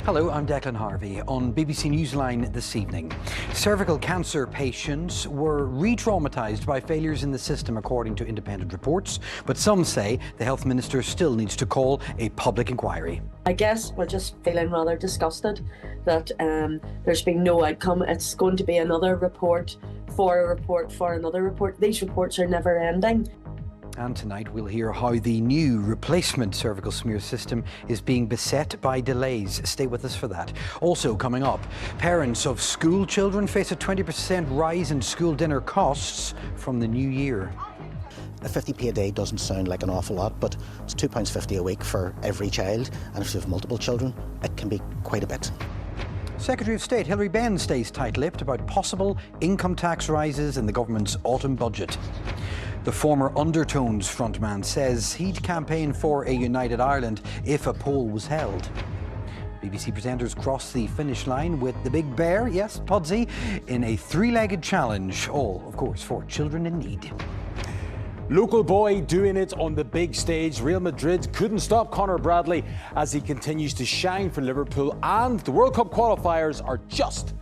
Hello, I'm Declan Harvey. On BBC Newsline this evening, cervical cancer patients were re-traumatised by failures in the system, according to independent reports. But some say the Health Minister still needs to call a public inquiry. I guess we're just feeling rather disgusted that there's been no outcome. It's going to be another report for a report for another report. These reports are never ending. And tonight we'll hear how the new replacement cervical smear system is being beset by delays. Stay with us for that. Also coming up, parents of school children face a 20% rise in school dinner costs from the new year. A 50p a day doesn't sound like an awful lot, but it's £2.50 a week for every child, and if you have multiple children, it can be quite a bit. Secretary of State Hilary Benn stays tight-lipped about possible income tax rises in the government's autumn budget. The former Undertones frontman says he'd campaign for a united Ireland if a poll was held. BBC presenters cross the finish line with the Big Bear, yes, Pudsey, in a three-legged challenge, all, of course, for children in need. Local boy doing it on the big stage. Real Madrid couldn't stop Conor Bradley as he continues to shine for Liverpool, and the World Cup qualifiers are just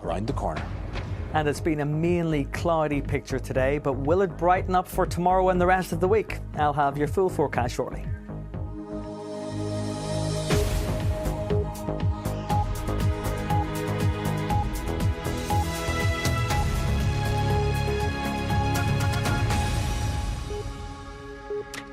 around the corner. And it's been a mainly cloudy picture today, but will it brighten up for tomorrow and the rest of the week? I'll have your full forecast shortly.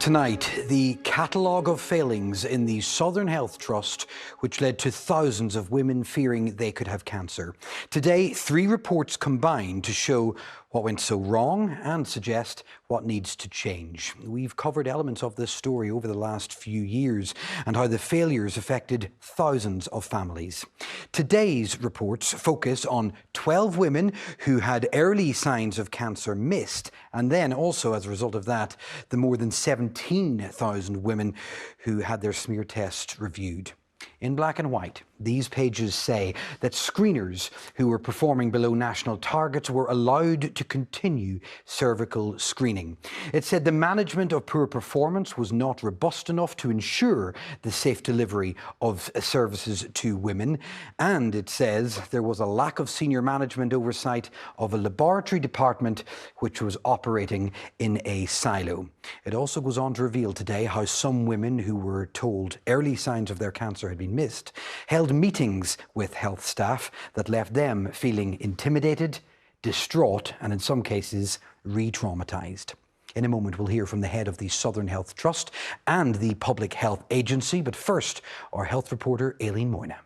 Tonight, the catalogue of failings in the Southern Health Trust, which led to thousands of women fearing they could have cancer. Today, 3 reports combine to show what went so wrong and suggest what needs to change. We've covered elements of this story over the last few years and how the failures affected thousands of families. Today's reports focus on 12 women who had early signs of cancer missed, and then also, as a result of that, the more than 17,000 women who had their smear test reviewed. In black and white, these pages say that screeners who were performing below national targets were allowed to continue cervical screening. It said the management of poor performance was not robust enough to ensure the safe delivery of services to women. And it says there was a lack of senior management oversight of a laboratory department which was operating in a silo. It also goes on to reveal today how some women who were told early signs of their cancer had been missed held meetings with health staff that left them feeling intimidated, distraught, and in some cases re-traumatised. In a moment, we'll hear from the head of the Southern Health Trust and the Public Health Agency, but first, our health reporter Aileen Moyna.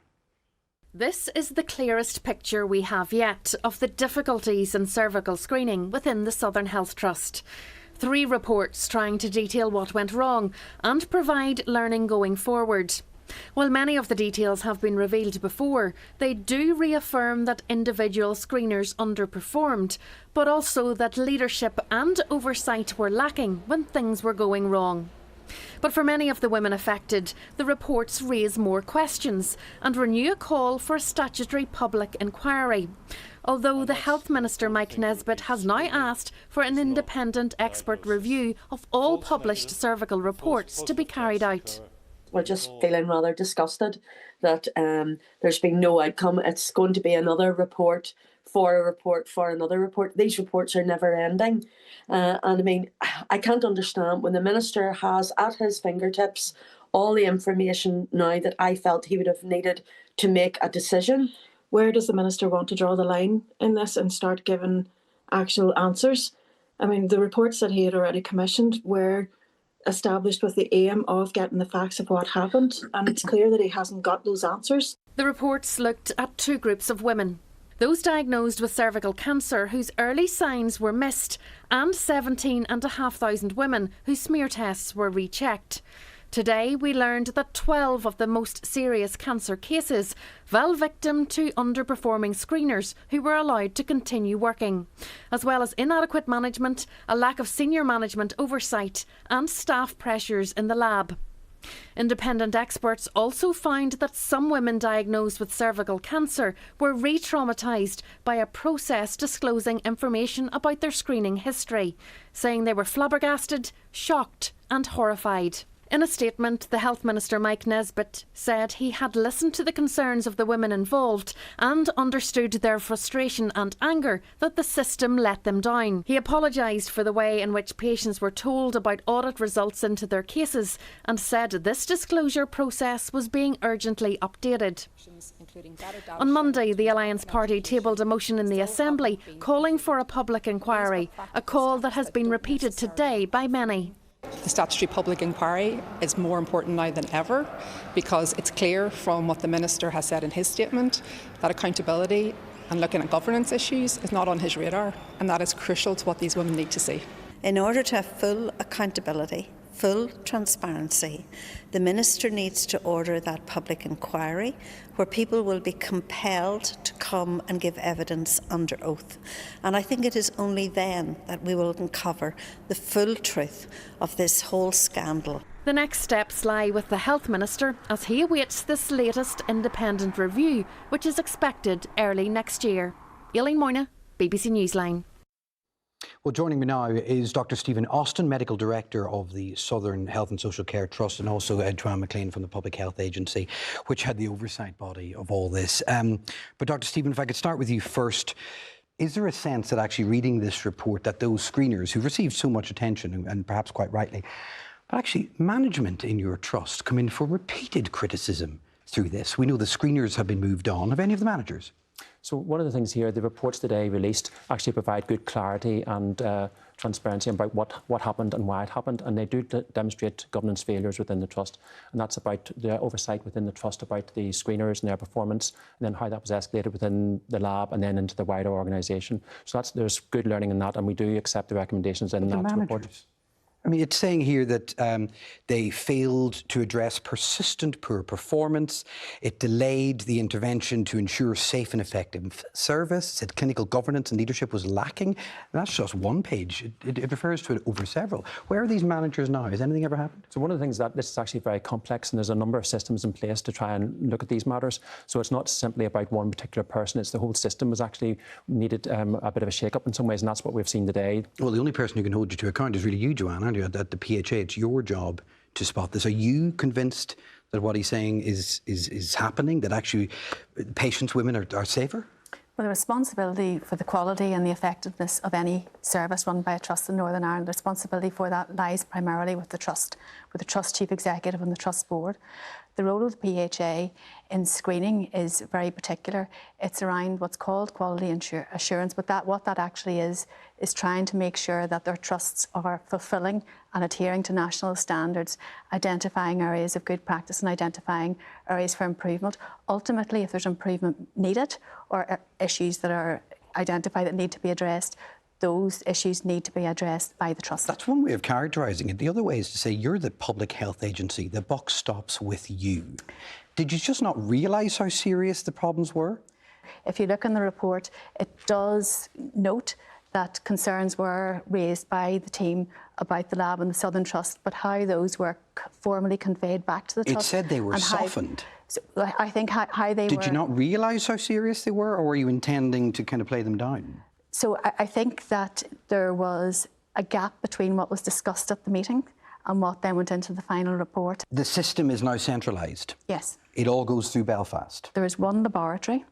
This is the clearest picture we have yet of the difficulties in cervical screening within the Southern Health Trust. 3 reports trying to detail what went wrong and provide learning going forward. While many of the details have been revealed before, they do reaffirm that individual screeners underperformed, but also that leadership and oversight were lacking when things were going wrong. But for many of the women affected, the reports raise more questions and renew a call for a statutory public inquiry. Although the Health Minister Mike Nesbitt has now asked for an independent expert review of all published cervical reports to be carried out. We're just feeling rather disgusted that there's been no outcome. It's going to be another report for a report for another report. These reports are never ending. And I mean, I can't understand when the Minister has at his fingertips all the information now that I felt he would have needed to make a decision. Where does the Minister want to draw the line in this and start giving actual answers? I mean, the reports that he had already commissioned were established with the aim of getting the facts of what happened, and it's clear that he hasn't got those answers. The reports looked at 2 groups of women. Those diagnosed with cervical cancer whose early signs were missed, and 17,500 women whose smear tests were rechecked. Today we learned that 12 of the most serious cancer cases fell victim to underperforming screeners who were allowed to continue working, as well as inadequate management, a lack of senior management oversight and staff pressures in the lab. Independent experts also found that some women diagnosed with cervical cancer were re-traumatised by a process disclosing information about their screening history, saying they were flabbergasted, shocked and horrified. In a statement, the Health Minister Mike Nesbitt said he had listened to the concerns of the women involved and understood their frustration and anger that the system let them down. He apologised for the way in which patients were told about audit results into their cases and said this disclosure process was being urgently updated. On Monday, the Alliance Party tabled a motion in the Assembly calling for a public inquiry, a call that has been repeated today by many. The statutory public inquiry is more important now than ever because it's clear from what the Minister has said in his statement that accountability and looking at governance issues is not on his radar, and that is crucial to what these women need to see. In order to have full accountability, full transparency, the Minister needs to order that public inquiry where people will be compelled to come and give evidence under oath. And I think it is only then that we will uncover the full truth of this whole scandal. The next steps lie with the Health Minister as he awaits this latest independent review, which is expected early next year. Aileen Moyna, BBC Newsline. Well, joining me now is Dr. Stephen Austin, Medical Director of the Southern Health and Social Care Trust, and also Joanne McLean from the Public Health Agency, which had the oversight body of all this. But Dr. Stephen, if I could start with you first, is there a sense that actually reading this report that those screeners who received so much attention, and perhaps quite rightly, but actually management in your trust come in for repeated criticism through this? We know the screeners have been moved on. Have any of the managers? So one of the things here, the reports today released actually provide good clarity and transparency about what happened and why it happened, and they do demonstrate governance failures within the trust, and that's about the oversight within the trust about the screeners and their performance, and then how that was escalated within the lab and then into the wider organisation. So there's good learning in that, and we do accept the recommendations in that report. I mean, it's saying here that they failed to address persistent poor performance. It delayed the intervention to ensure safe and effective service. It said clinical governance and leadership was lacking. And that's just one page. It refers to it over several. Where are these managers now? Has anything ever happened? So one of the things that this is actually very complex, and there's a number of systems in place to try and look at these matters. So it's not simply about one particular person. It's the whole system was actually needed a bit of a shake-up in some ways, and that's what we've seen today. Well, the only person who can hold you to account is really you, Joanne, aren't you? At the PHA, it's your job to spot this. Are you convinced that what he's saying is happening, that actually patients, women are safer? Well, the responsibility for the quality and the effectiveness of any service run by a trust in Northern Ireland, the responsibility for that lies primarily with the trust chief executive and the trust board. The role of the PHA in screening is very particular. It's around what's called quality assurance, but what that actually is trying to make sure that their trusts are fulfilling and adhering to national standards, identifying areas of good practice and identifying areas for improvement. Ultimately, if there's improvement needed or issues that are identified that need to be addressed, those issues need to be addressed by the trust. That's one way of characterising it. The other way is to say you're the public health agency. The buck stops with you. Did you just not realise how serious the problems were? If you look in the report, it does note that concerns were raised by the team about the lab and the Southern Trust, but how those were formally conveyed back to the trust. It said they were softened. So I think how they were... Did you not realise how serious they were, or were you intending to kind of play them down? So I think that there was a gap between what was discussed at the meeting and what then went into the final report. The system is now centralised? Yes. It all goes through Belfast? There is one laboratory.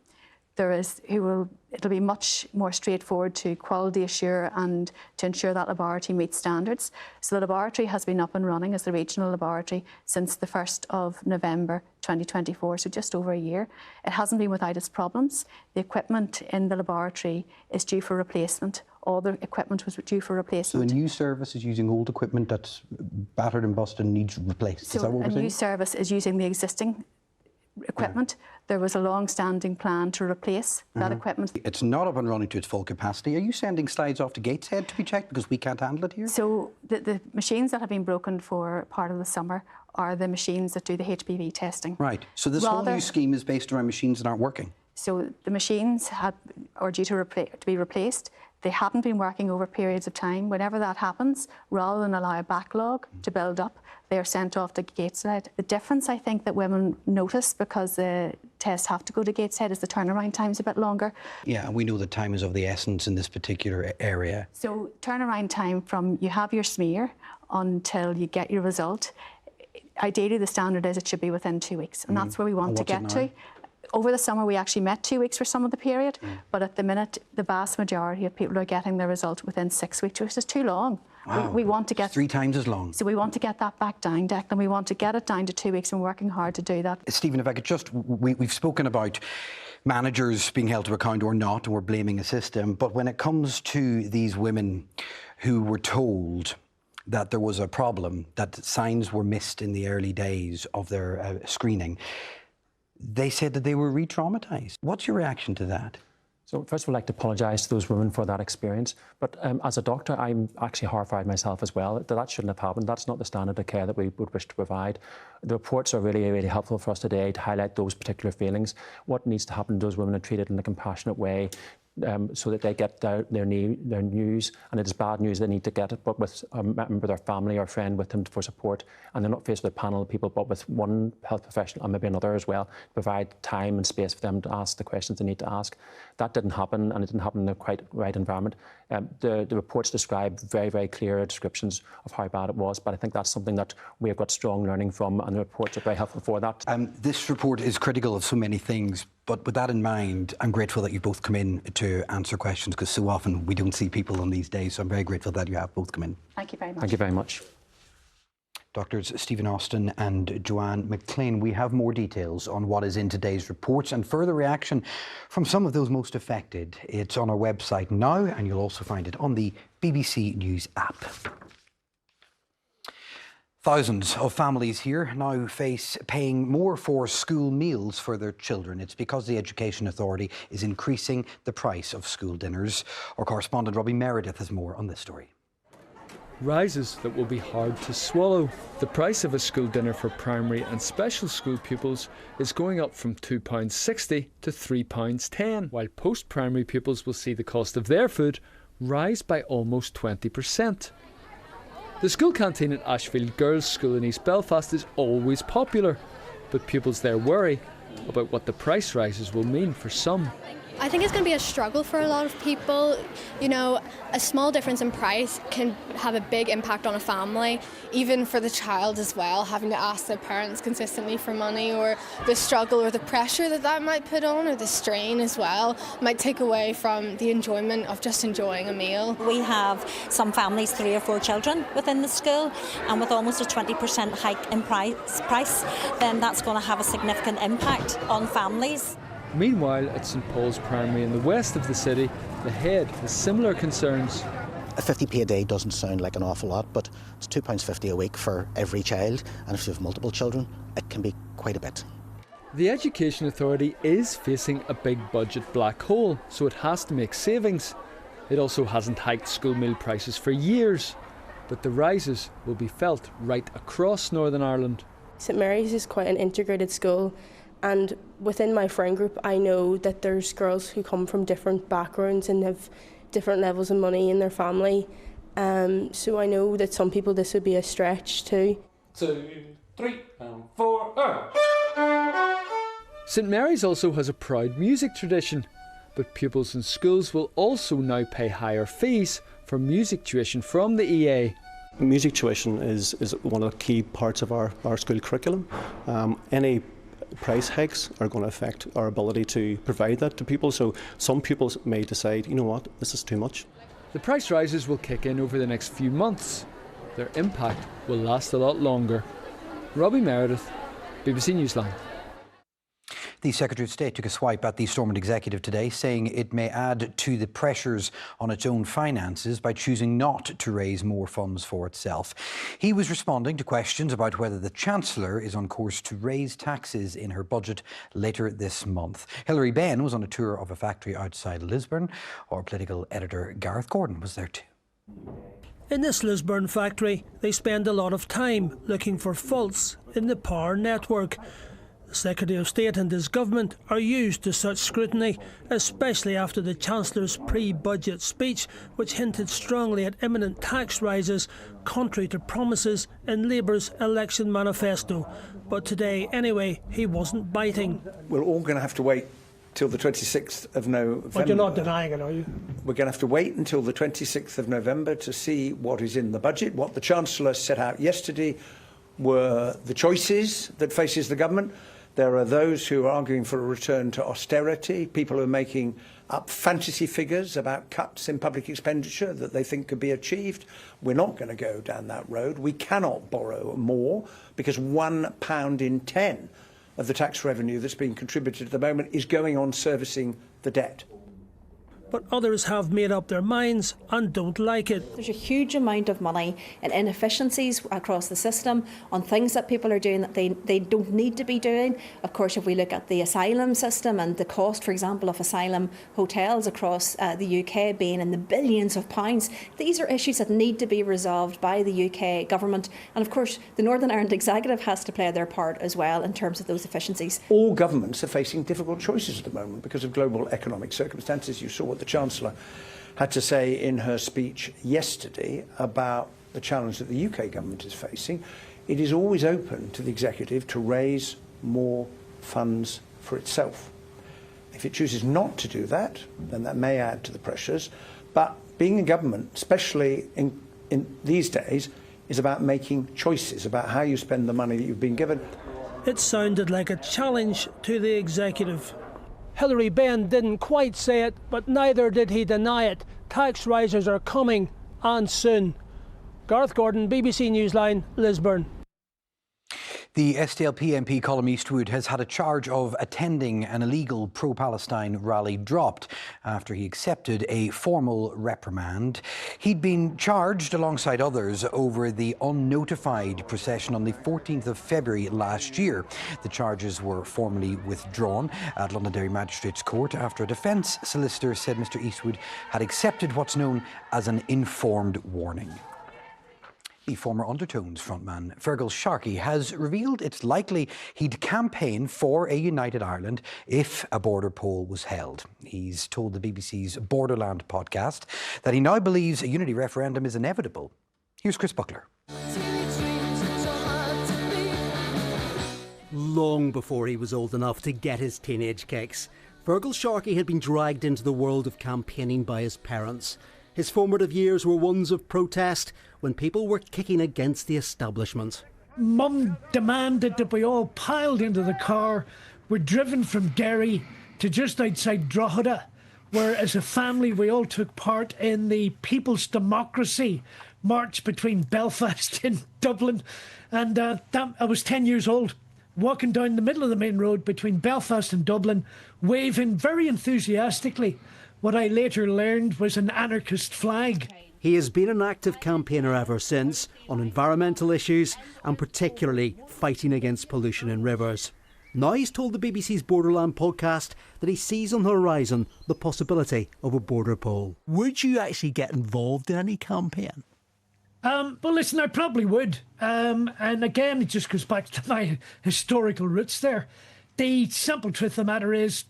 It'll be much more straightforward to quality assure and to ensure that laboratory meets standards. So the laboratory has been up and running as the regional laboratory since the 1st of November 2024, so just over a year. It hasn't been without its problems. The equipment in the laboratory is due for replacement. All the equipment was due for replacement. So a new service is using old equipment that's battered and busted and needs replaced. So is that what we're saying? A new service is using the existing equipment. Yeah. There was a long-standing plan to replace that equipment. It's not up and running to its full capacity. Are you sending slides off to Gateshead to be checked because we can't handle it here? So the machines that have been broken for part of the summer are the machines that do the HPV testing. Right. So this whole new scheme is based around machines that aren't working? So the machines are due to be replaced. They haven't been working over periods of time. Whenever that happens, rather than allow a backlog to build up, they are sent off to Gateshead. The difference I think that women notice because the tests have to go to Gateshead is the turnaround time's a bit longer. Yeah, and we know that time is of the essence in this particular area. So turnaround time from you have your smear until you get your result, ideally the standard is it should be within 2 weeks, and that's where we want to get to. Over the summer, we actually met 2 weeks for some of the period, but at the minute, the vast majority of people are getting their result within 6 weeks, which is too long. Wow. We want to get... It's 3 times as long. So we want to get that back down, Declan. We want to get it down to 2 weeks, and we're working hard to do that. Stephen, if I could just... We've spoken about managers being held to account or not, and we're blaming a system, but when it comes to these women who were told that there was a problem, that signs were missed in the early days of their screening, they said that they were re-traumatised. What's your reaction to that? So first of all, I'd like to apologise to those women for that experience. But as a doctor, I'm actually horrified myself as well. That shouldn't have happened. That's not the standard of care that we would wish to provide. The reports are really, really helpful for us today to highlight those particular feelings. What needs to happen, those women are treated in a compassionate way, so that they get their news, and it is bad news, they need to get it, but with a member of their family or friend with them for support, and they're not faced with a panel of people, but with one health professional and maybe another as well, provide time and space for them to ask the questions they need to ask. That didn't happen, and it didn't happen in the quite right environment. The reports describe very, very clear descriptions of how bad it was, but I think that's something that we have got strong learning from, and the reports are very helpful for that. This report is critical of so many things, but with that in mind, I'm grateful that you both come in to answer questions, because so often we don't see people on these days, so I'm very grateful that you have both come in. Thank you very much. Thank you very much. Doctors Stephen Austin and Joanne McLean, we have more details on what is in today's reports and further reaction from some of those most affected. It's on our website now, and you'll also find it on the BBC News app. Thousands of families here now face paying more for school meals for their children. It's because the Education Authority is increasing the price of school dinners. Our correspondent Robbie Meredith has more on this story. Rises that will be hard to swallow. The price of a school dinner for primary and special school pupils is going up from £2.60 to £3.10, while post-primary pupils will see the cost of their food rise by almost 20%. The school canteen at Ashfield Girls' School in East Belfast is always popular, but pupils there worry about what the price rises will mean for some. I think it's going to be a struggle for a lot of people. You know, a small difference in price can have a big impact on a family, even for the child as well, having to ask their parents consistently for money, or the struggle or the pressure that might put on, or the strain as well, might take away from the enjoyment of just enjoying a meal. We have some families, 3 or 4 children within the school, and with almost a 20% hike in price, then that's going to have a significant impact on families. Meanwhile, at St Paul's Primary in the west of the city, the head has similar concerns. A 50p a day doesn't sound like an awful lot, but it's £2.50 a week for every child, and if you have multiple children, it can be quite a bit. The Education Authority is facing a big budget black hole, so it has to make savings. It also hasn't hiked school meal prices for years, but the rises will be felt right across Northern Ireland. St Mary's is quite an integrated school, and within my friend group I know that there's girls who come from different backgrounds and have different levels of money in their family, so I know that some people this would be a stretch too. 2, 3 and 4. St Mary's also has a proud music tradition, but pupils in schools will also now pay higher fees for music tuition from the EA. Music tuition is one of the key parts of our school curriculum. Any price hikes are going to affect our ability to provide that to people, so some pupils may decide, you know what, this is too much. The price rises will kick in over the next few months. Their impact will last a lot longer. Robbie Meredith, BBC Newsline. The Secretary of State took a swipe at the Stormont executive today, saying it may add to the pressures on its own finances by choosing not to raise more funds for itself. He was responding to questions about whether the Chancellor is on course to raise taxes in her budget later this month. Hilary Benn was on a tour of a factory outside Lisburn. Our political editor Gareth Gordon was there too. In this Lisburn factory, they spend a lot of time looking for faults in the power network. The Secretary of State and his government are used to such scrutiny, especially after the Chancellor's pre-budget speech, which hinted strongly at imminent tax rises, contrary to promises in Labour's election manifesto. But today, anyway, he wasn't biting. We're all going to have to wait till the 26th of November. But you're not denying it, are you? We're going to have to wait until the 26th of November to see what is in the budget, what the Chancellor set out yesterday, were the choices that faces the government. There are those who are arguing for a return to austerity, people who are making up fantasy figures about cuts in public expenditure that they think could be achieved. We're not going to go down that road. We cannot borrow more because £1 in 10 of the tax revenue that's being contributed at the moment is going on servicing the debt. But others have made up their minds and don't like it. There's a huge amount of money and inefficiencies across the system on things that people are doing that they don't need to be doing. Of course, if we look at the asylum system and the cost, for example, of asylum hotels across the UK being in the billions of pounds, these are issues that need to be resolved by the UK government. And of course, the Northern Ireland Executive has to play their part as well in terms of those efficiencies. All governments are facing difficult choices at the moment because of global economic circumstances. You saw what the Chancellor had to say in her speech yesterday about the challenge that the UK government is facing. It is always open to the Executive to raise more funds for itself. If it chooses not to do that, then that may add to the pressures. But being a government, especially in these days, is about making choices about how you spend the money that you've been given. It sounded like a challenge to the Executive. Hilary Benn didn't quite say it, but neither did he deny it. Tax rises are coming, and soon. Gareth Gordon, BBC Newsline, Lisburn. The SDLP MP Colm Eastwood has had a charge of attending an illegal pro-Palestine rally dropped after he accepted a formal reprimand. He'd been charged alongside others over the unnotified procession on the 14th of February last year. The charges were formally withdrawn at Londonderry Magistrates Court after a defence solicitor said Mr Eastwood had accepted what's known as an informed warning. The former Undertones frontman Feargal Sharkey has revealed it's likely he'd campaign for a united Ireland if a border poll was held. He's told the BBC's Borderland podcast that he now believes a unity referendum is inevitable. Here's Chris Buckler. Long before he was old enough to get his teenage kicks, Feargal Sharkey had been dragged into the world of campaigning by his parents. His formative years were ones of protest when people were kicking against the establishment. Mum demanded that we all piled into the car. We're driven from Derry to just outside Drogheda, where as a family we all took part in the People's Democracy march between Belfast and Dublin. And I was 10 years old, walking down the middle of the main road between Belfast and Dublin, waving very enthusiastically what I later learned was an anarchist flag. He has been an active campaigner ever since on environmental issues and particularly fighting against pollution in rivers. Now he's told the BBC's Borderland podcast that he sees on the horizon the possibility of a border poll. Would you actually get involved in any campaign? Well, listen, I probably would. And again, it just goes back to my historical roots there. The simple truth of the matter is,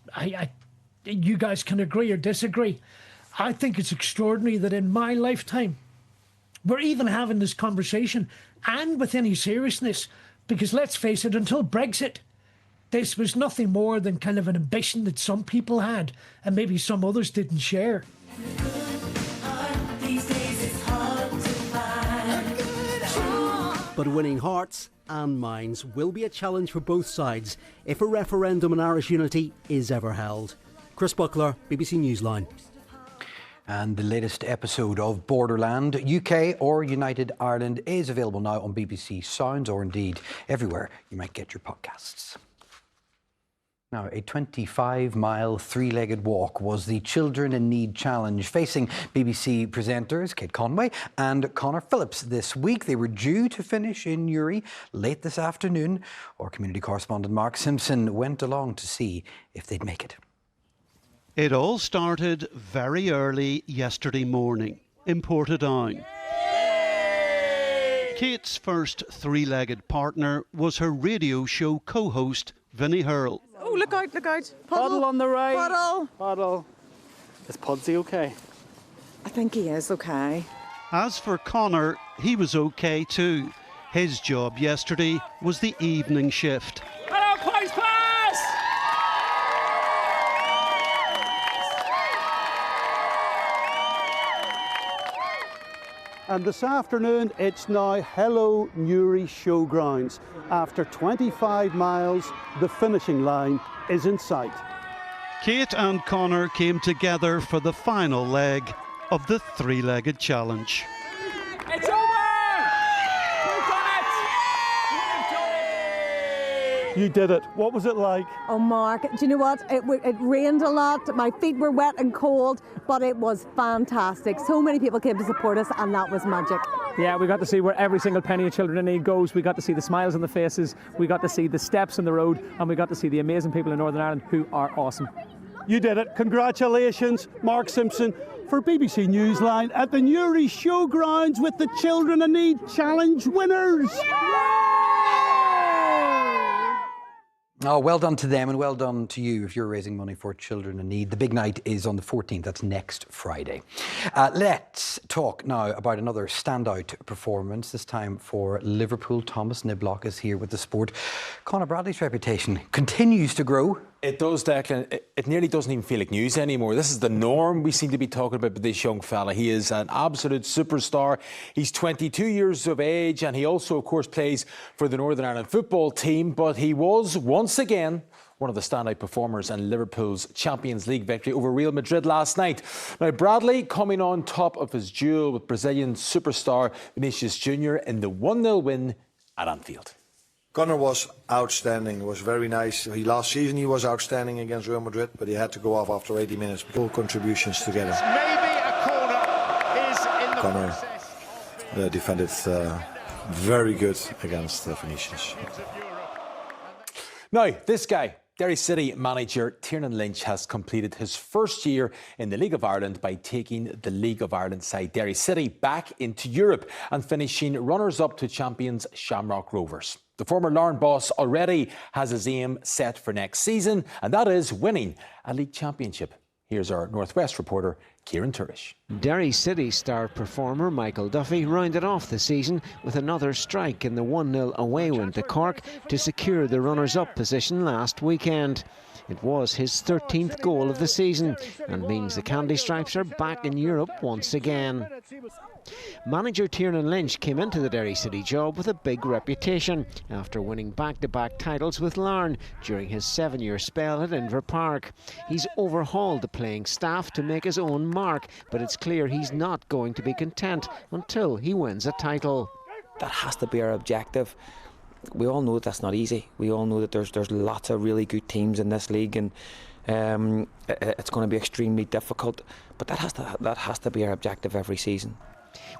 you guys can agree or disagree. I think it's extraordinary that in my lifetime, we're even having this conversation and with any seriousness, because let's face it, until Brexit, this was nothing more than kind of an ambition that some people had and maybe some others didn't share. But winning hearts and minds will be a challenge for both sides if a referendum on Irish unity is ever held. Chris Buckler, BBC Newsline. And the latest episode of Borderland, UK or United Ireland, is available now on BBC Sounds or indeed everywhere you might get your podcasts. Now, a 25-mile three-legged walk was the Children in Need Challenge facing BBC presenters Kate Conway and Connor Phillips this week. They were due to finish in Newry late this afternoon. Our community correspondent Mark Simpson went along to see if they'd make it. It all started very early yesterday morning in Portadown. Kate's first three-legged partner was her radio show co-host, Vinnie Hurl. Oh, look out, look out. Puddle on the right. Puddle. Puddle. Is Pudsey okay? I think he is okay. As for Connor, he was okay too. His job yesterday was the evening shift. Hello, Pies Pass! And this afternoon, it's now Hello Newry Showgrounds. After 25 miles, the finishing line is in sight. Kate and Connor came together for the final leg of the three-legged challenge. It's over! We've done it! We've done it! You did it. What was it like? Oh, Mark, do you know what? It rained a lot. My feet were wet and cold, but it was fantastic. So many people came to support us, and that was magic. Yeah, we got to see where every single penny of Children in Need goes. We got to see the smiles on the faces. We got to see the steps in the road, and we got to see the amazing people in Northern Ireland who are awesome. You did it. Congratulations, Mark Simpson, for BBC Newsline at the Newry Showgrounds with the Children in Need Challenge winners. Oh, well done to them and well done to you if you're raising money for Children in Need. The big night is on the 14th, that's next Friday. Let's talk now about another standout performance, this time for Liverpool. Thomas Niblock is here with the sport. Conor Bradley's reputation continues to grow. It does, Declan. It nearly doesn't even feel like news anymore. This is the norm we seem to be talking about with this young fella. He is an absolute superstar. He's 22 years of age, and he also, of course, plays for the Northern Ireland football team. But he was, once again, one of the standout performers in Liverpool's Champions League victory over Real Madrid last night. Now, Bradley coming on top of his duel with Brazilian superstar Vinicius Jr. in the 1-0 win at Anfield. Conor was outstanding. It was very nice. Last season he was outstanding against Real Madrid, but he had to go off after 80 minutes. All contributions together. Maybe a corner is in the Conor defended very good against Vinicius. Now, this guy, Derry City manager Tiernan Lynch, has completed his first year in the League of Ireland by taking the League of Ireland side Derry City back into Europe and finishing runners-up to champions Shamrock Rovers. The former Larne boss already has his aim set for next season, and that is winning a league championship. Here's our Northwest reporter, Kieran Turish. Derry City star performer Michael Duffy rounded off the season with another strike in the 1-0 away win to Cork to secure the runners-up position last weekend. It was his 13th goal of the season and means the Candy Stripes are back in Europe once again. Manager Tiernan Lynch came into the Derry City job with a big reputation after winning back-to-back titles with Larne during his 7-year spell at Inver Park. He's overhauled the playing staff to make his own mark, but it's clear he's not going to be content until he wins a title. That has to be our objective. We all know that's not easy. We all know that there's lots of really good teams in this league, and it's going to be extremely difficult. But that has to be our objective every season.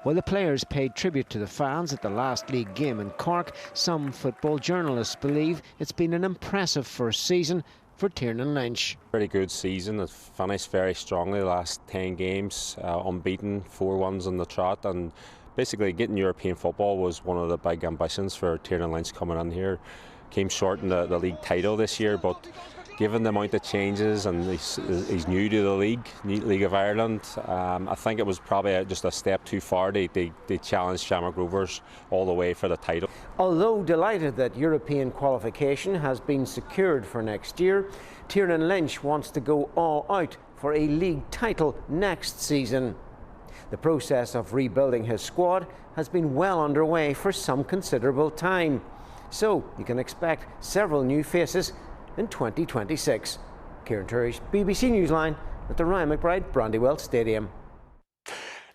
While the players paid tribute to the fans at the last league game in Cork, some football journalists believe it's been an impressive first season for Tiernan Lynch. Very good season. It finished very strongly the last 10 games, unbeaten, 4-1s on the trot, and basically getting European football was one of the big ambitions for Tiernan Lynch coming in here. Came short in the league title this year, but given the amount of changes, and he's new to the League of Ireland, I think it was probably just a step too far. They challenged Shamrock Rovers all the way for the title. Although delighted that European qualification has been secured for next year, Tiernan Lynch wants to go all out for a league title next season. The process of rebuilding his squad has been well underway for some considerable time, so you can expect several new faces in 2026. Kieran Turish, BBC Newsline at the Ryan McBride Brandywell Stadium.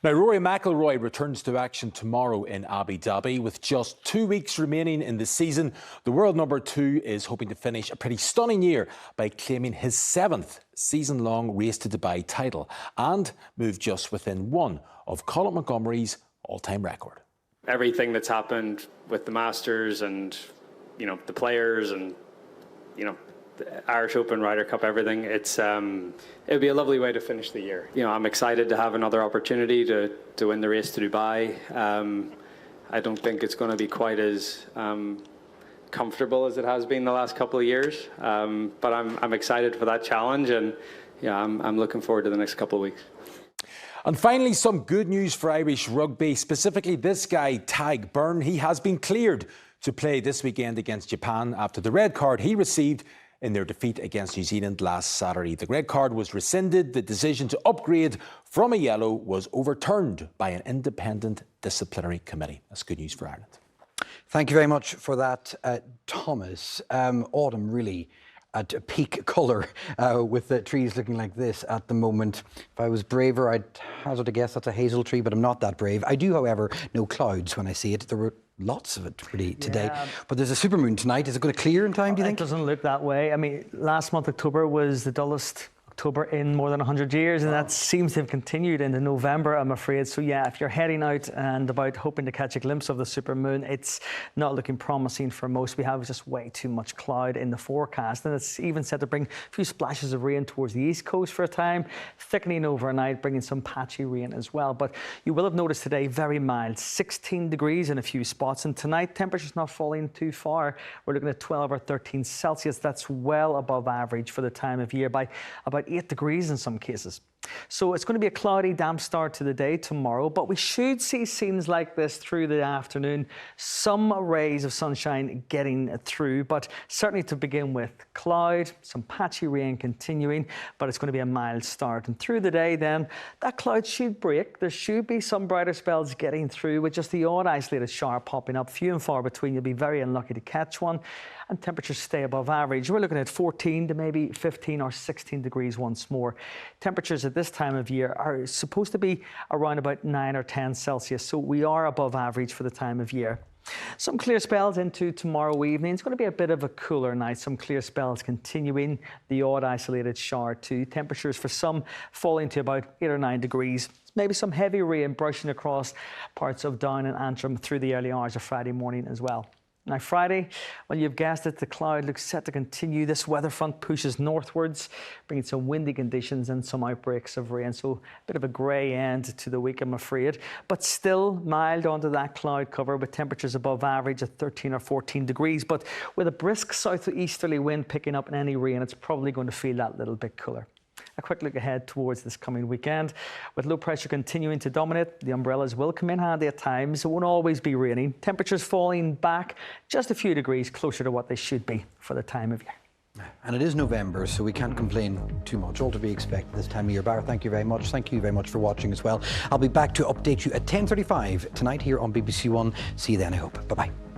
Now, Rory McIlroy returns to action tomorrow in Abu Dhabi. With just 2 weeks remaining in the season, the world number 2 is hoping to finish a pretty stunning year by claiming his 7th season-long Race to Dubai title and move just within one of Colin Montgomery's all-time record. Everything that's happened with the Masters and, the players and, the Irish Open, Ryder Cup, everything, it'd be a lovely way to finish the year. I'm excited to have another opportunity to win the Race to Dubai. I don't think it's going to be quite as comfortable as it has been the last couple of years, but I'm excited for that challenge, and I'm looking forward to the next couple of weeks. And finally, some good news for Irish rugby, specifically this guy, Tadhg Byrne. He has been cleared to play this weekend against Japan after the red card he received in their defeat against New Zealand last Saturday. The red card was rescinded. The decision to upgrade from a yellow was overturned by an independent disciplinary committee. That's good news for Ireland. Thank you very much for that, Thomas. Autumn really at a peak colour with the trees looking like this at the moment. If I was braver, I'd hazard a guess that's a hazel tree, but I'm not that brave. I do, however, know clouds when I see it. There were lots of it really today. But there's a supermoon tonight. Is it going to clear in time, do you think? It doesn't look that way. I mean, last month, October, was the dullest October in more than 100 years, and that seems to have continued into November, I'm afraid. So yeah, if you're heading out and about hoping to catch a glimpse of the supermoon, it's not looking promising for most. We have just way too much cloud in the forecast, and it's even set to bring a few splashes of rain towards the east coast for a time, thickening overnight, bringing some patchy rain as well. But you will have noticed today very mild, 16 degrees in a few spots, and tonight temperatures not falling too far. We're looking at 12 or 13 Celsius. That's well above average for the time of year by about 8 degrees in some cases. So it's going to be a cloudy, damp start to the day tomorrow, but we should see scenes like this through the afternoon. Some rays of sunshine getting through, but certainly to begin with, cloud, some patchy rain continuing, but it's going to be a mild start. And through the day then, that cloud should break. There should be some brighter spells getting through with just the odd isolated shower popping up, few and far between. You'll be very unlucky to catch one. And temperatures stay above average. We're looking at 14 to maybe 15 or 16 degrees once more. Temperatures at this time of year are supposed to be around about 9 or 10 Celsius, so we are above average for the time of year. Some clear spells into tomorrow evening. It's going to be a bit of a cooler night. Some clear spells continuing, the odd isolated shower too. Temperatures for some falling to about 8 or 9 degrees. Maybe some heavy rain brushing across parts of Down and Antrim through the early hours of Friday morning as well. Now Friday, well, you've guessed it, the cloud looks set to continue. This weather front pushes northwards, bringing some windy conditions and some outbreaks of rain. So a bit of a grey end to the week, I'm afraid. But still mild onto that cloud cover with temperatures above average at 13 or 14 degrees. But with a brisk southeasterly wind picking up in any rain, it's probably going to feel that little bit cooler. A quick look ahead towards this coming weekend. With low pressure continuing to dominate, the umbrellas will come in handy at times. It won't always be raining. Temperatures falling back just a few degrees closer to what they should be for the time of year. And it is November, so we can't complain too much. All to be expected this time of year. Barra, thank you very much. Thank you very much for watching as well. I'll be back to update you at 10:35 tonight here on BBC One. See you then, I hope. Bye-bye.